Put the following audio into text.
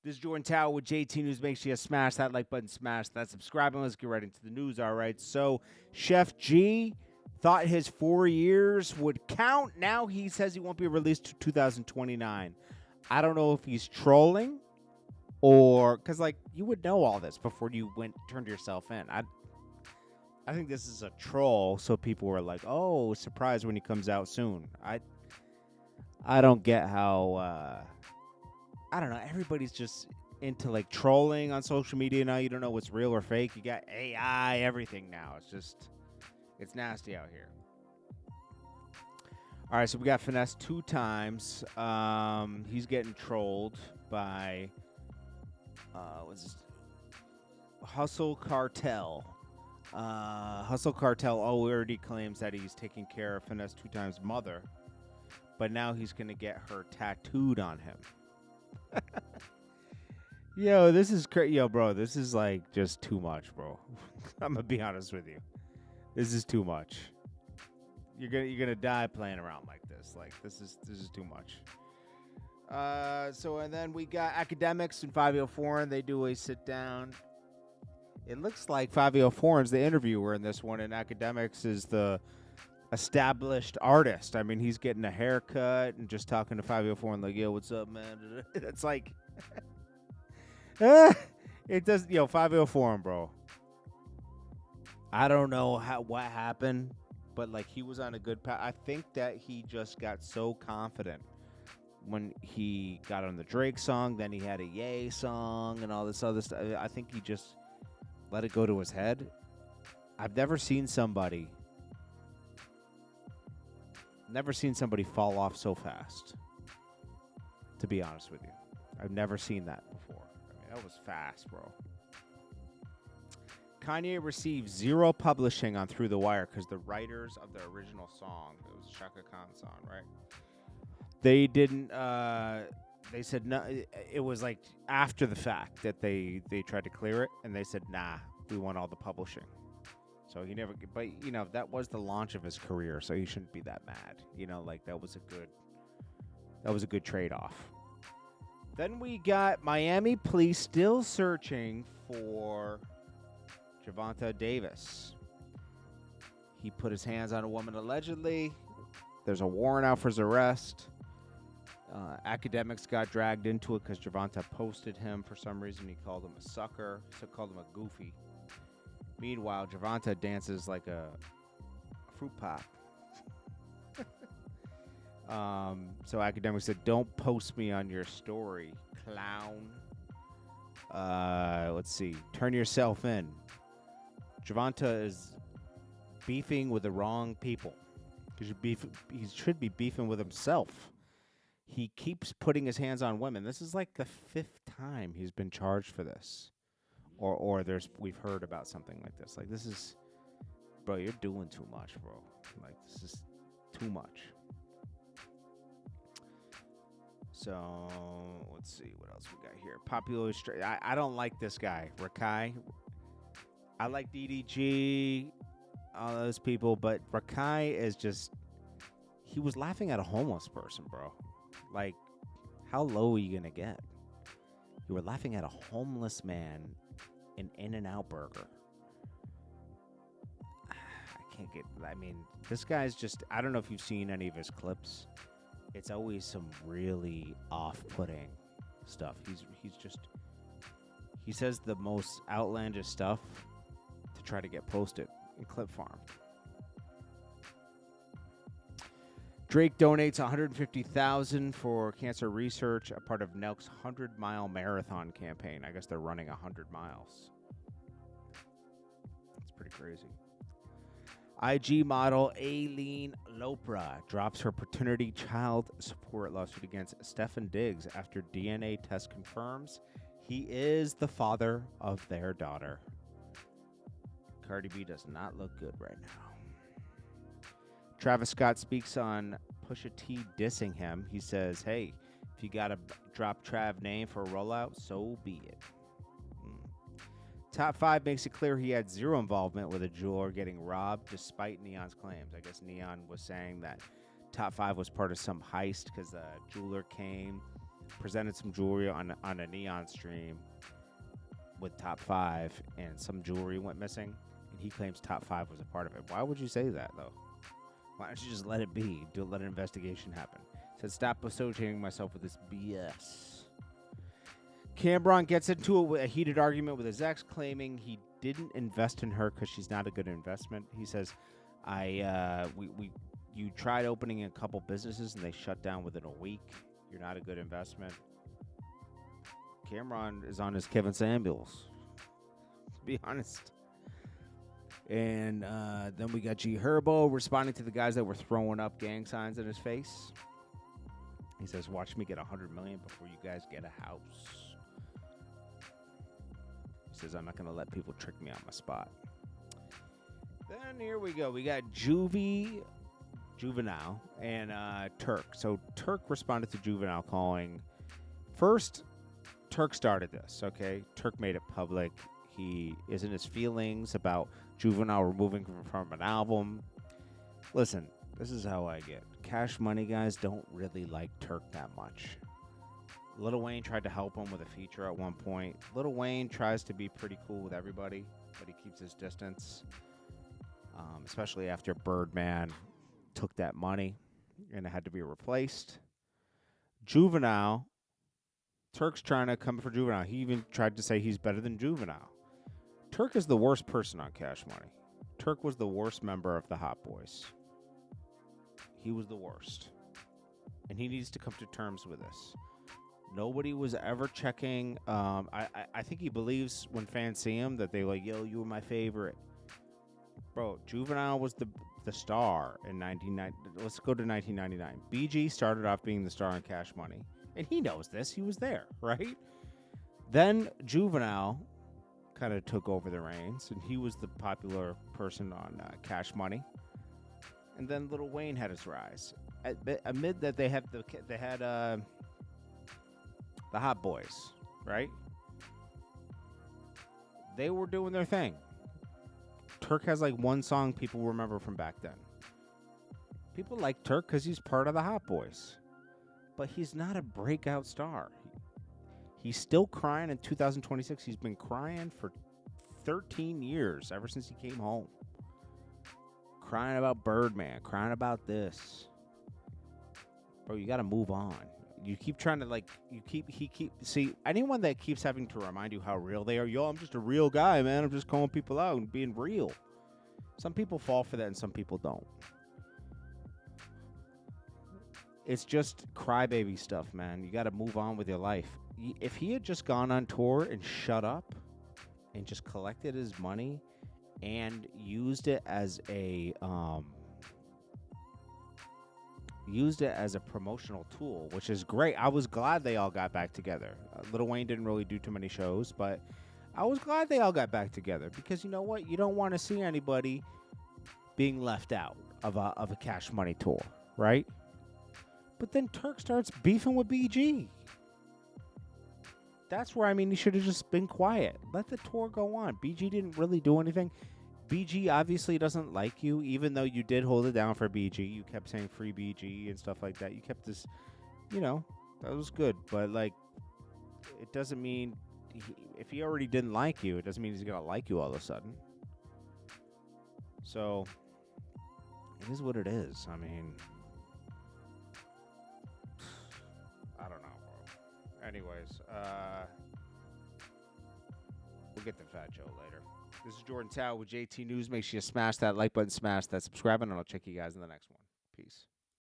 This is JordanTower with JT News. Make sure you smash that like button, smash that subscribe button. Let's get right into the news. All right. So, Sheff G thought his 4 years would count. Now he says he won't be released to 2029. I don't know if he's trolling or because, like, you would know all this before you turned yourself in. I think this is a troll, so people were like, "Oh, surprise when he comes out soon." I don't get how. I don't know. Everybody's just into like trolling on social media now. You don't know what's real or fake. You got AI, everything now. It's nasty out here. All right, so we got Finesse 2 times. He's getting trolled by what's this? Hustle Cartel. Hustle Cartel already claims that he's taking care of Finesse 2 times' mother, but now he's gonna get her tattooed on him. Yo, this is crazy. Yo, bro, this is like just too much, bro. I'm gonna be honest with you. This is too much. You're gonna die playing around like this. Like this is too much. And then we got Akademiks and Fivio Foreign. They do a sit down. It looks like Fivio Foreign's the interviewer in this one, and Akademiks is the established artist. I mean, he's getting a haircut and just talking to Fivio Foreign like, "Yo, what's up, man?" It's like, it does. Yo, Fivio Foreign, bro. I don't know what happened, but like he was on a good path. I think that he just got so confident when he got on the Drake song. Then he had a Ye song and all this other stuff. I think he just let it go to his head. I've never seen somebody fall off so fast, to be honest with you. I've never seen that before. I mean, that was fast, bro. Kanye received 0 publishing on Through the Wire because the writers of the original song, it was a Shaka Khan song, right? They didn't, they said no. It was like after the fact that they tried to clear it, and they said, nah, we want all the publishing. So he never, but you know, that was the launch of his career, so he shouldn't be that mad. You know, like that was a good trade-off. Then we got Miami police still searching for Gervonta Davis. He put his hands on a woman allegedly. There's a warrant out for his arrest. Akademiks got dragged into it because Gervonta posted him for some reason. He called him a sucker, so called him a goofy. Meanwhile, Gervonta dances like a fruit pop. So Akademiks said, "Don't post me on your story, clown." Let's see. Turn yourself in. Gervonta is beefing with the wrong people. He should be beefing with himself. He keeps putting his hands on women. This is like the 5th time he's been charged for this. Or we've heard about something like this. Like this is, bro, you're doing too much, bro. Like this is too much. So let's see what else we got here. Popular I don't like this guy, Rakai. I like DDG, all those people, but Rakai is just, he was laughing at a homeless person, bro. Like, how low are you gonna get? You were laughing at a homeless man in In-N-Out Burger. I mean, this guy's just, I don't know if you've seen any of his clips. It's always some really off-putting stuff. He says the most outlandish stuff to try to get posted in Clip Farm. Drake donates $150,000 for cancer research, a part of Nelk's 100-mile marathon campaign. I guess they're running 100 miles. That's pretty crazy. IG model Allaan Lopera drops her paternity child support lawsuit against Stefon Diggs after DNA test confirms he is the father of their daughter. Cardi B does not look good right now. Travis Scott speaks on Pusha T dissing him. He says, hey, if you got to drop Trav name for a rollout, so be it. Top 5 makes it clear he had 0 involvement with a jeweler getting robbed despite Neon's claims. I guess Neon was saying that Top 5 was part of some heist because a jeweler came presented some jewelry on a Neon stream with Top 5, and some jewelry went missing, and he claims Top 5 was a part of it. Why would you say that, though? Why don't you just let it be? Let an investigation happen. Said, stop associating myself with this BS. Cameron gets into a heated argument with his ex, claiming he didn't invest in her because she's not a good investment. He says, you tried opening a couple businesses and they shut down within a week. You're not a good investment. Cameron is on his Kevin Samuels, to be honest. And then we got Herbo responding to the guys that were throwing up gang signs in his face. He says, watch me get $100 million before you guys get a house. He says, I'm not going to let people trick me on my spot. Then here we go. We got Juvie, Juvenile, and Turk. So Turk responded to Juvenile calling. First, Turk started this, okay? Turk made it public. He is in his feelings about Juvenile removing from an album. Listen, this is how I get. Cash Money guys don't really like Turk that much. Lil Wayne tried to help him with a feature at one point. Lil Wayne tries to be pretty cool with everybody, but he keeps his distance, especially after Birdman took that money and it had to be replaced. Juvenile, Turk's trying to come for Juvenile. He even tried to say he's better than Juvenile. Turk is the worst person on Cash Money. Turk was the worst member of the Hot Boys. He was the worst. And he needs to come to terms with this. Nobody was ever checking. I think he believes when fans see him that they're like, yo, you were my favorite. Bro, Juvenile was the star in 1990. Let's go to 1999. BG started off being the star on Cash Money. And he knows this. He was there, right? Then Juvenile kind of took over the reins, and he was the popular person on Cash Money. And then Lil Wayne had his rise. Amid that, they had the Hot Boys, right? They were doing their thing. Turk has like one song people remember from back then. People like Turk because he's part of the Hot Boys. But he's not a breakout star. He's still crying in 2026. He's been crying for 13 years, ever since he came home. Crying about Birdman, crying about this. Bro, you got to move on. You keep trying to see, anyone that keeps having to remind you how real they are, yo, I'm just a real guy, man. I'm just calling people out and being real. Some people fall for that and some people don't. It's just crybaby stuff, man. You got to move on with your life. If he had just gone on tour and shut up and just collected his money and used it as a promotional tool, which is great. I was glad they all got back together. Lil Wayne didn't really do too many shows, but I was glad they all got back together because you know what? You don't want to see anybody being left out of a Cash Money tour, right? But then Turk starts beefing with BG. That's where, he should have just been quiet. Let the tour go on. BG didn't really do anything. BG obviously doesn't like you, even though you did hold it down for BG. You kept saying free BG and stuff like that. You kept this, that was good. But, it doesn't mean, if he already didn't like you, it doesn't mean he's going to like you all of a sudden. So, it is what it is. I don't know, bro. Anyways, we'll get to Fat Joe later. This is JordanTower with JT News. Make sure you smash that like button, smash that subscribe button, and I'll check you guys in the next one. Peace.